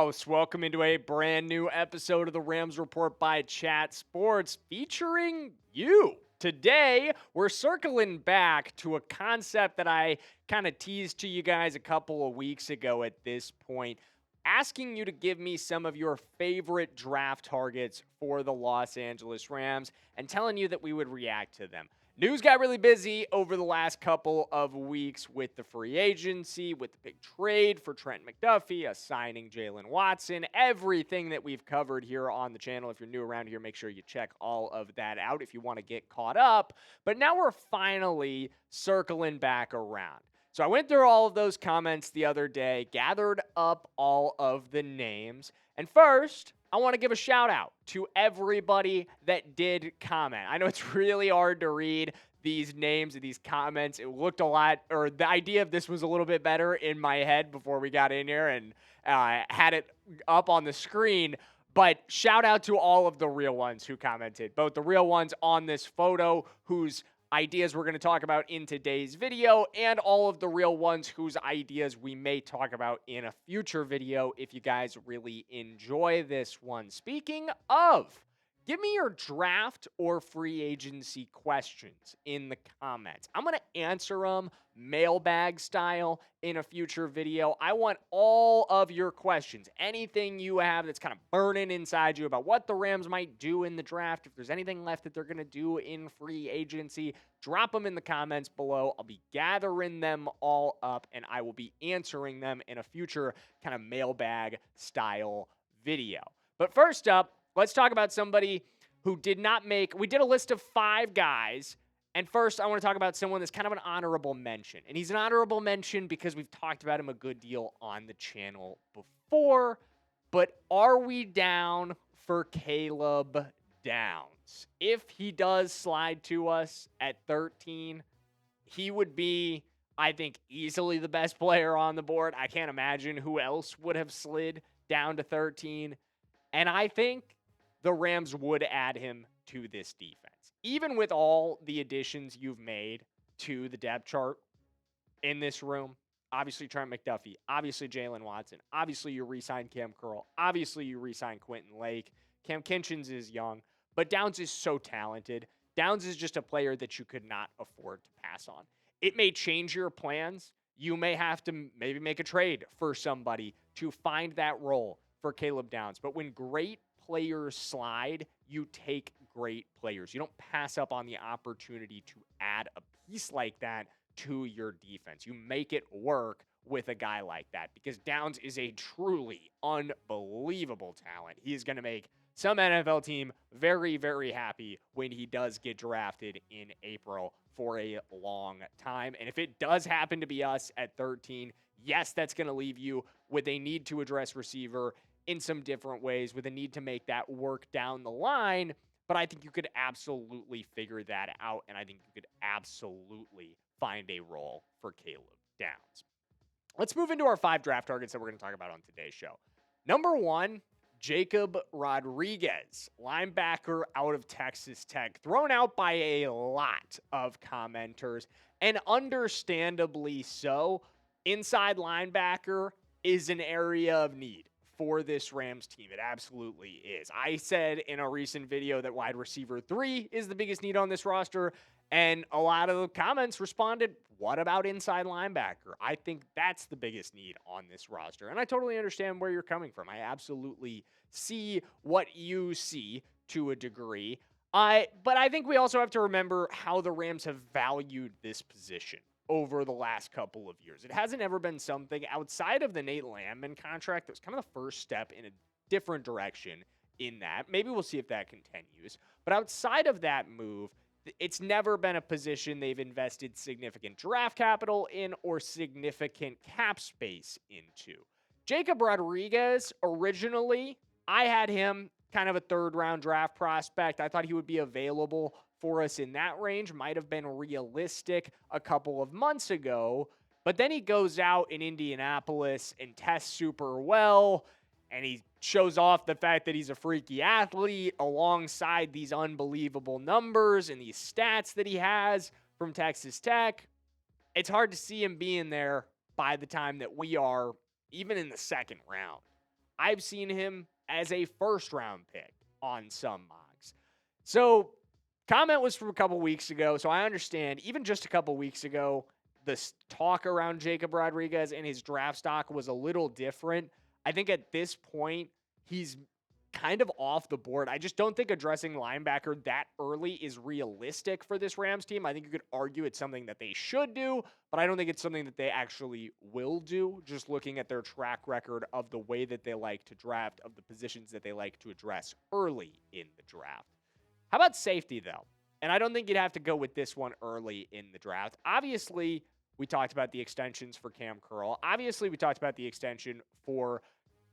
hosts. Welcome into a brand new episode of the Rams Report by Chat Sports featuring you. Today, we're circling back to a concept that I kind of teased to you guys a couple of weeks ago at this point, asking you to give me some of your favorite draft targets for the Los Angeles Rams and telling you that we would react to them. News got really busy over the last couple of weeks with the free agency, with the big trade for Trent McDuffie, signing Jalen Watson, everything that we've covered here on the channel. If you're new around here, make sure you check all of that out if you want to get caught up. But now we're finally circling back around. So I went through all of those comments the other day, gathered up all of the names, and first, I want to give a shout out to everybody that did comment. I know it's really hard to read these names and these comments. It looked a lot, or the idea of this was a little bit better in my head before we got in here and had it up on the screen. But shout out to all of the real ones who commented, both the real ones on this photo whose ideas we're going to talk about in today's video, and all of the real ones whose ideas we may talk about in a future video if you guys really enjoy this one. Speaking of, give me your draft or free agency questions in the comments. I'm going to answer them mailbag style in a future video. I want all of your questions. Anything you have that's kind of burning inside you about what the Rams might do in the draft, if there's anything left that they're going to do in free agency, drop them in the comments below. I'll be gathering them all up, and I will be answering them in a future kind of mailbag style video. But first up, let's talk about somebody who did not make, we did a list of 5 guys, and first I want to talk about someone that's kind of an honorable mention. And he's an honorable mention because we've talked about him a good deal on the channel before, but are we down for Caleb Downs? If he does slide to us at 13, he would be, I think, easily the best player on the board. I can't imagine who else would have slid down to 13. And I think the Rams would add him to this defense. Even with all the additions you've made to the depth chart in this room, obviously Trent McDuffie, obviously Jalen Watson, obviously you re-signed Cam Curl, obviously you re-signed Quentin Lake, Cam Kinchens is young, but Downs is so talented. Downs is just a player that you could not afford to pass on. It may change your plans. You may have to maybe make a trade for somebody to find that role for Caleb Downs. But when great players slide, you take great players. You don't pass up on the opportunity to add a piece like that to your defense. You make it work with a guy like that because Downs is a truly unbelievable talent. He is going to make some NFL team very, very happy when he does get drafted in April for a long time. And if it does happen to be us at 13, yes, that's going to leave you with a need to address receiver in some different ways, with a need to make that work down the line. But I think you could absolutely figure that out, and I think you could absolutely find a role for Caleb Downs. Let's move into our 5 draft targets that we're going to talk about on today's show. Number 1, Jacob Rodriguez, linebacker out of Texas Tech, thrown out by a lot of commenters, and understandably so. Inside linebacker is an area of need for this Rams team. It absolutely is. I said in a recent video that wide receiver 3 is the biggest need on this roster, and a lot of the comments responded, what about inside linebacker? I think that's the biggest need on this roster, and I totally understand where you're coming from. I absolutely see what you see to a degree, but I think we also have to remember how the Rams have valued this position over the last couple of years. It hasn't ever been something outside of the Nate Landman contract that was kind of the first step in a different direction in that. Maybe we'll see if that continues. But outside of that move, it's never been a position they've invested significant draft capital in or significant cap space into. Jacob Rodriguez, originally, I had him kind of a 3rd-round draft prospect. I thought he would be available for us in that range, might have been realistic a couple of months ago, but then he goes out in Indianapolis and tests super well, and he shows off the fact that he's a freaky athlete alongside these unbelievable numbers and these stats that he has from Texas Tech. It's hard to see him being there by the time that we are even in the 2nd round. I've seen him as a first-round pick on some mocks. So, comment was from a couple weeks ago, so I understand. Even just a couple weeks ago, the talk around Jacob Rodriguez and his draft stock was a little different. I think at this point, he's kind of off the board. I just don't think addressing linebacker that early is realistic for this Rams team. I think you could argue it's something that they should do, but I don't think it's something that they actually will do, just looking at their track record of the way that they like to draft, of the positions that they like to address early in the draft. How about safety, though? And I don't think you'd have to go with this one early in the draft. Obviously, we talked about the extensions for Cam Curl. Obviously, we talked about the extension for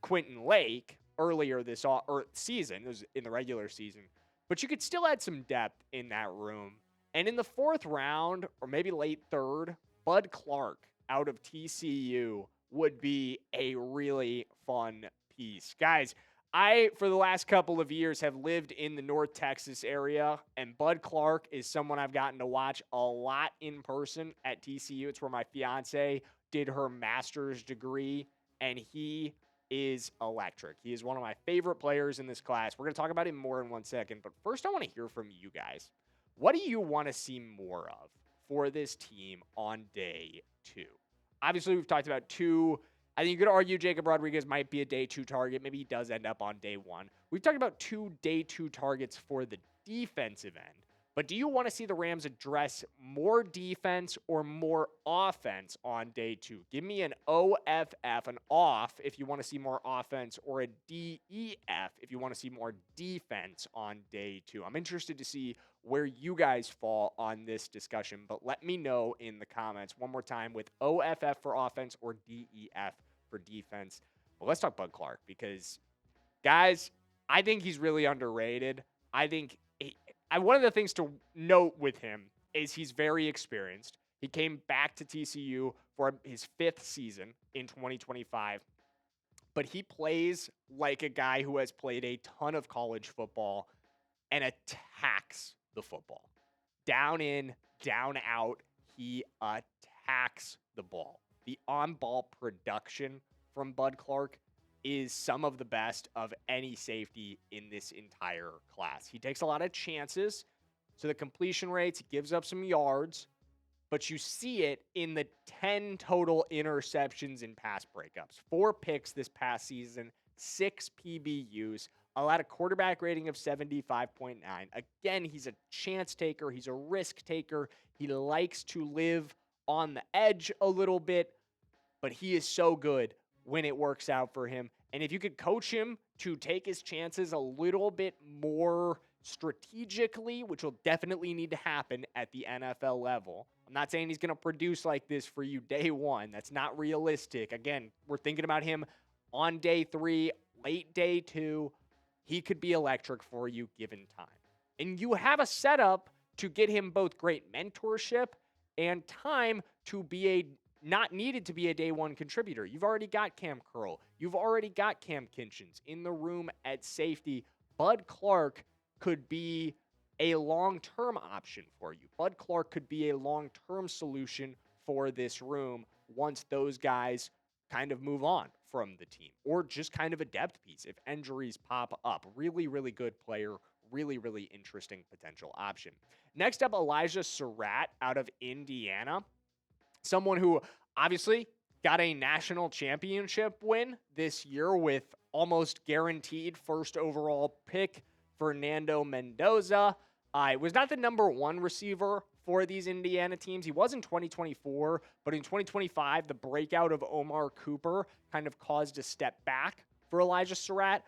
Quentin Lake earlier this season. It was in the regular season. But you could still add some depth in that room. And in the fourth round, or maybe late third, Bud Clark out of TCU would be a really fun piece. Guys, I, for the last couple of years, have lived in the North Texas area, and Bud Clark is someone I've gotten to watch a lot in person at TCU. It's where my fiance did her master's degree, and he is electric. He is one of my favorite players in this class. We're going to talk about him more in 1 second, but first I want to hear from you guys. What do you want to see more of for this team on day 2? Obviously, we've talked about 2. I think you could argue Jacob Rodriguez might be a day 2 target. Maybe he does end up on day 1. We've talked about 2 day 2 targets for the defensive end. But do you want to see the Rams address more defense or more offense on day 2? Give me an OFF, an off, if you want to see more offense, or a DEF if you want to see more defense on day 2. I'm interested to see where you guys fall on this discussion, but let me know in the comments one more time with OFF for offense or DEF for defense. Well, let's talk Bud Clark because, guys, I think he's really underrated. I think one of the things to note with him is he's very experienced. He came back to TCU for his 5th season in 2025, but he plays like a guy who has played a ton of college football and attacks the football. Down in, down out, he attacks the ball. The on-ball production from Bud Clark is some of the best of any safety in this entire class. He takes a lot of chances, so the completion rates, he gives up some yards, but you see it in the 10 total interceptions and pass breakups. 4 picks this past season, 6 PBUs, allowed a quarterback rating of 75.9. Again, he's a chance taker. He's a risk taker. He likes to live on the edge a little bit, but he is so good when it works out for him. And if you could coach him to take his chances a little bit more strategically, which will definitely need to happen at the NFL level. I'm not saying he's going to produce like this for you day 1. That's not realistic. Again, we're thinking about him on day 3, late day 2. He could be electric for you given time. And you have a setup to get him both great mentorship and time to be not needed to be a day 1 contributor. You've already got Cam Curl. You've already got Cam Kinchins in the room at safety. Bud Clark could be a long-term option for you. Bud Clark could be a long-term solution for this room once those guys kind of move on from the team, or just kind of a depth piece if injuries pop up. Really, really good player. Really, really interesting potential option. Next up, Elijah Sarratt out of Indiana. Someone who obviously got a national championship win this year with almost guaranteed first overall pick, Fernando Mendoza. It was not the number 1 receiver for these Indiana teams. He was in 2024, but in 2025, the breakout of Omar Cooper kind of caused a step back for Elijah Sarratt.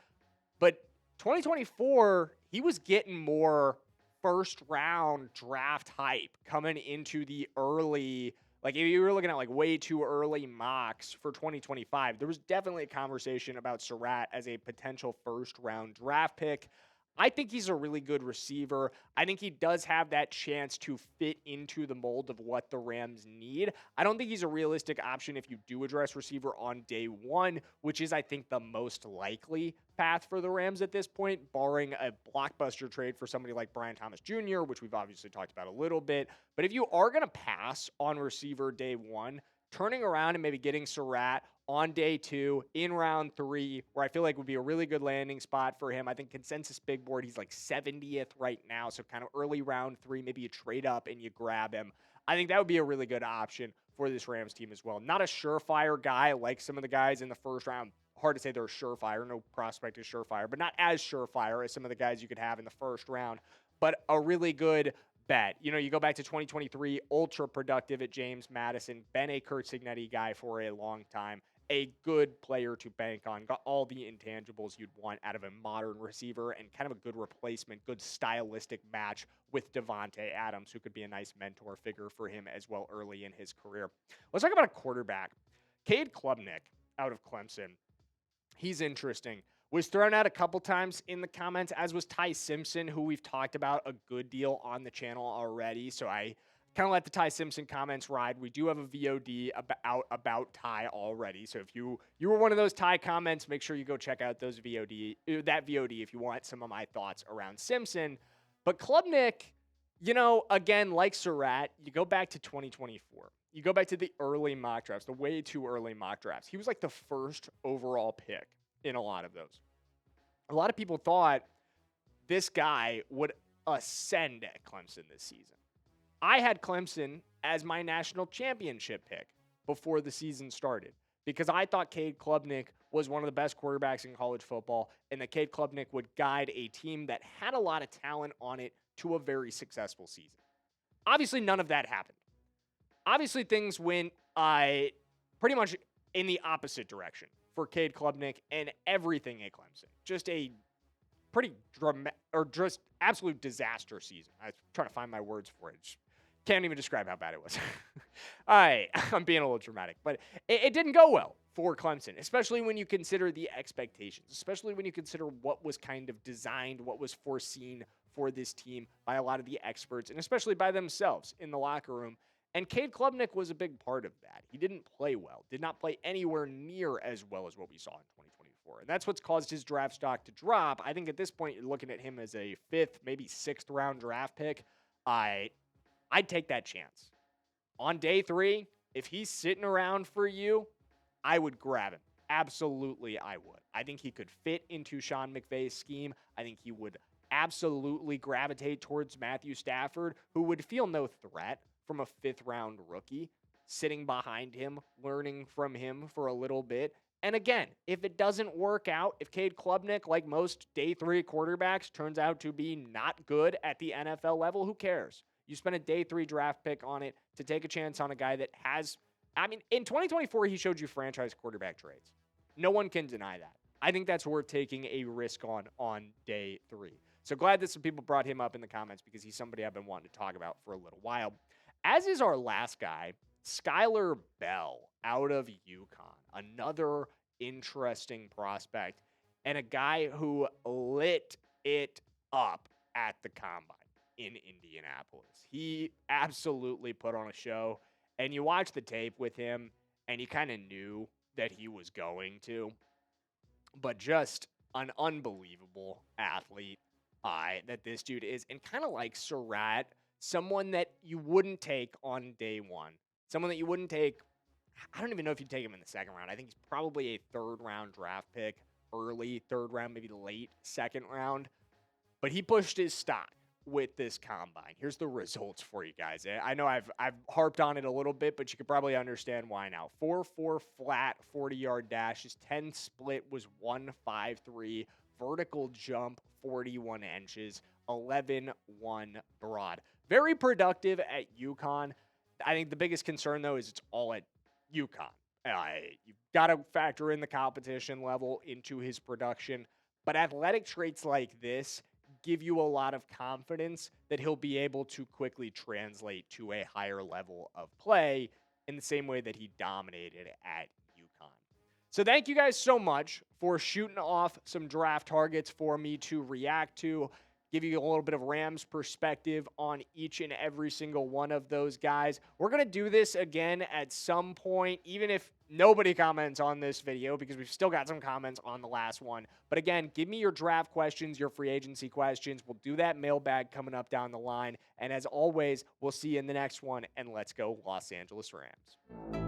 But 2024, he was getting more first-round draft hype coming into the early. Like, if you were looking at, like, way too early mocks for 2025, there was definitely a conversation about Sarratt as a potential first-round draft pick. I think he's a really good receiver. I think he does have that chance to fit into the mold of what the Rams need. I don't think he's a realistic option if you do address receiver on day 1, which is, I think, the most likely path for the Rams at this point, barring a blockbuster trade for somebody like Brian Thomas Jr., which we've obviously talked about a little bit. But if you are going to pass on receiver day 1, turning around and maybe getting Sarratt on day 2 in round 3, where I feel like would be a really good landing spot for him. I think consensus big board, he's like 70th right now. So kind of early round 3, maybe you trade up and you grab him. I think that would be a really good option for this Rams team as well. Not a surefire guy like some of the guys in the first round. Hard to say they're surefire. No prospect is surefire, but not as surefire as some of the guys you could have in the first round. But a really good bet. You know, you go back to 2023, ultra productive at James Madison, been a Curt Cignetti guy for a long time, a good player to bank on, got all the intangibles you'd want out of a modern receiver, and kind of a good replacement, good stylistic match with Devontae Adams, who could be a nice mentor figure for him as well early in his career. Let's talk about a quarterback. Cade Klubnik out of Clemson. He's interesting. Was thrown out a couple times in the comments, as was Ty Simpson, who we've talked about a good deal on the channel already. So I kind of let the Ty Simpson comments ride. We do have a VOD about Ty already. So if you were one of those Ty comments, make sure you go check out that VOD if you want some of my thoughts around Simpson. But Klubnik, you know, again, like Sarratt, you go back to 2024. You go back to the early mock drafts, the way too early mock drafts. He was like the first overall pick in a lot of those. A lot of people thought this guy would ascend at Clemson this season. I had Clemson as my national championship pick before the season started because I thought Cade Klubnik was one of the best quarterbacks in college football and that Cade Klubnik would guide a team that had a lot of talent on it to a very successful season. Obviously, none of that happened. Obviously, things went pretty much in the opposite direction for Cade Klubnik and everything at Clemson. Just a pretty just absolute disaster season. I was trying to find my words for it. Just can't even describe how bad it was. All right, I'm being a little dramatic, but it didn't go well for Clemson, especially when you consider the expectations, especially when you consider what was kind of designed, what was foreseen for this team by a lot of the experts, and especially by themselves in the locker room. And Cade Klubnik was a big part of that. He didn't play well, did not play anywhere near as well as what we saw in 2024. And that's what's caused his draft stock to drop. I think at this point, you're looking at him as a 5th, maybe 6th round draft pick. I'd take that chance. On day 3, if he's sitting around for you, I would grab him. Absolutely, I would. I think he could fit into Sean McVay's scheme. I think he would absolutely gravitate towards Matthew Stafford, who would feel no threat from a 5th round rookie, sitting behind him, learning from him for a little bit. And again, if it doesn't work out, if Cade Klubnik, like most day 3 quarterbacks, turns out to be not good at the NFL level, who cares? You spend a day 3 draft pick on it to take a chance on a guy that has, in 2024, he showed you franchise quarterback traits. No one can deny that. I think that's worth taking a risk on day 3. So glad that some people brought him up in the comments because he's somebody I've been wanting to talk about for a little while. As is our last guy, Skyler Bell out of UConn. Another interesting prospect and a guy who lit it up at the combine in Indianapolis. He absolutely put on a show, and you watch the tape with him, and you kind of knew that he was going to, but just an unbelievable athlete that this dude is, and kind of like Sarratt, someone that you wouldn't take on day 1. Someone that you wouldn't take. I don't even know if you'd take him in the 2nd round. I think he's probably a 3rd round draft pick, early 3rd round, maybe late 2nd round. But he pushed his stock with this combine. Here's the results for you guys. I know I've harped on it a little bit, but you could probably understand why now. 4.4 flat, 40-yard dash. His 10 split was 1.53. Vertical jump, 41 inches. 11.1 broad. Very productive at UConn. I think the biggest concern, though, is it's all at UConn. You've got to factor in the competition level into his production. But athletic traits like this give you a lot of confidence that he'll be able to quickly translate to a higher level of play in the same way that he dominated at UConn. So thank you guys so much for shooting off some draft targets for me to react to. Give you a little bit of Rams perspective on each and every single one of those guys. We're going to do this again at some point, even if nobody comments on this video, because we've still got some comments on the last one. But again, give me your draft questions, your free agency questions. We'll do that mailbag coming up down the line. And as always, we'll see you in the next one, and let's go Los Angeles Rams.